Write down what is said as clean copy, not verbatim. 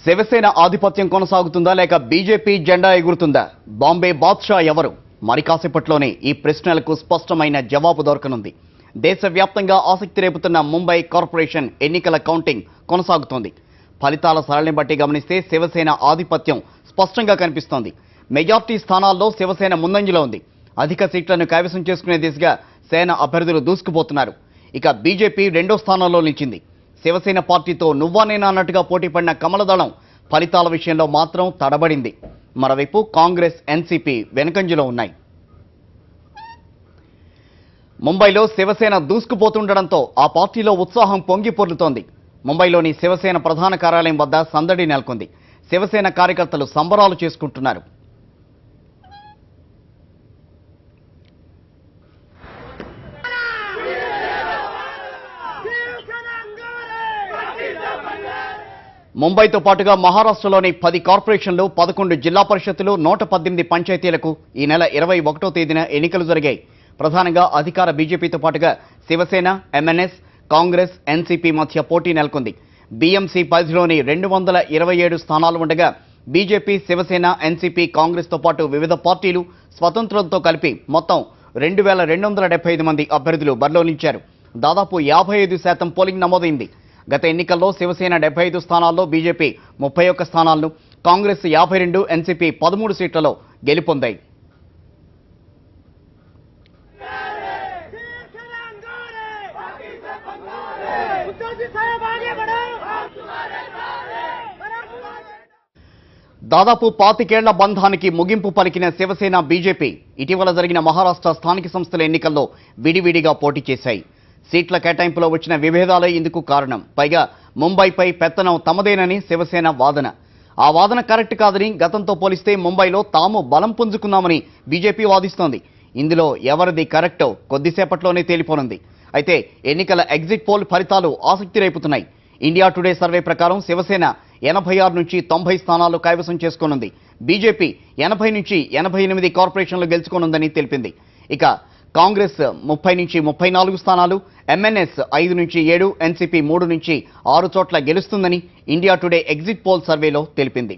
శివసేన ఆధిపత్యం కొనసాగుతుందా లేక బీజేపీ జెండా ఎగురుతుందా? బాంబే బాద్షా ఎవరు? మరి కాసేపట్లోనే ఈ ప్రశ్నలకు స్పష్టమైన జవాబు దొరకనుంది. దేశవ్యాప్తంగా ఆసక్తి రేపుతున్న ముంబై కార్పొరేషన్ ఎన్నికల కౌంటింగ్ కొనసాగుతోంది. ఫలితాల సరళిని బట్టి గమనిస్తే శివసేన ఆధిపత్యం స్పష్టంగా కనిపిస్తోంది. మెజార్టీ స్థానాల్లో శివసేన ముందంజలో ఉంది. అధిక సీట్లను కైవసం చేసుకునే దిశగా సేన అభ్యర్థులు దూసుకుపోతున్నారు. ఇక బీజేపీ రెండో స్థానంలో నిలిచింది. శివసేన పార్టీతో నువ్వా నేనా అన్నట్టుగా పోటీపడిన కమలదళం ఫలితాల విషయంలో మాత్రం తడబడింది. మరోవైపు కాంగ్రెస్, ఎన్సీపీ వెనుకంజలో ఉన్నాయి. ముంబైలో శివసేన దూసుకుపోతుండడంతో ఆ పార్టీలో ఉత్సాహం పొంగి పొర్లుతోంది. ముంబైలోని శివసేన ప్రధాన కార్యాలయం వద్ద సందడి నెలకొంది. శివసేన కార్యకర్తలు సంబరాలు చేసుకుంటున్నారు. ముంబైతో పాటుగా మహారాష్ట్రలోని 10 కార్పొరేషన్లు, 11 జిల్లా పరిషత్తులు, 118 పంచాయతీలకు ఈ నెల 21వ తేదీన ఎన్నికలు జరిగాయి. ప్రధానంగా అధికార బీజేపీతో పాటుగా శివసేన, ఎంఎన్ఎస్, కాంగ్రెస్, ఎన్సీపీ మధ్య పోటీ నెలకొంది. బీఎంసీ పరిధిలోని 227 స్థానాలు ఉండగా బీజేపీ, శివసేన, ఎన్సీపీ, కాంగ్రెస్తో పాటు వివిధ పార్టీలు, స్వతంత్రులతో కలిపి మొత్తం 2275 మంది అభ్యర్థులు బరిలో నిలిచారు. దాదాపు 55% పోలింగ్ నమోదైంది. గత ఎన్నికల్లో శివసేన 75 స్థానాల్లో, బీజేపీ 31 స్థానాలను, కాంగ్రెస్ 52, ఎన్సీపీ 13 సీట్లలో గెలుపొందాయి. దాదాపు 25 ఏళ్ల బంధానికి ముగింపు పలికిన శివసేన, బీజేపీ ఇటీవల జరిగిన మహారాష్ట్ర స్థానిక సంస్థల ఎన్నికల్లో విడివిడిగా పోటీ చేశాయి. సీట్ల కేటాయింపులో వచ్చిన విభేదాలే ఇందుకు కారణం. పైగా ముంబైపై పెత్తనం తమదేనని శివసేన వాదన. ఆ వాదన కరెక్ట్ కాదని, గతంతో పోలిస్తే ముంబైలో తాము బలం పుంజుకున్నామని బీజేపీ వాదిస్తోంది. ఇందులో ఎవరిది కరెక్టో కొద్దిసేపట్లోనే తేలిపోనుంది. అయితే ఎన్నికల ఎగ్జిట్ పోల్ ఫలితాలు ఆసక్తి రేపుతున్నాయి. ఇండియా టుడే సర్వే ప్రకారం శివసేన 86 నుంచి 90 స్థానాలు కైవసం చేసుకోనుంది. బీజేపీ 80 నుంచి 88 కార్పొరేషన్లు గెలుచుకోనుందని తెలిపింది. ఇక కాంగ్రెస్ 30 నుంచి 34 స్థానాలు, ఎంఎన్ఎస్ 5 నుంచి 7, ఎన్సీపీ 3 నుంచి 6 చోట్ల గెలుస్తుందని ఇండియా టుడే ఎగ్జిట్ పోల్ సర్వేలో తెలిపింది.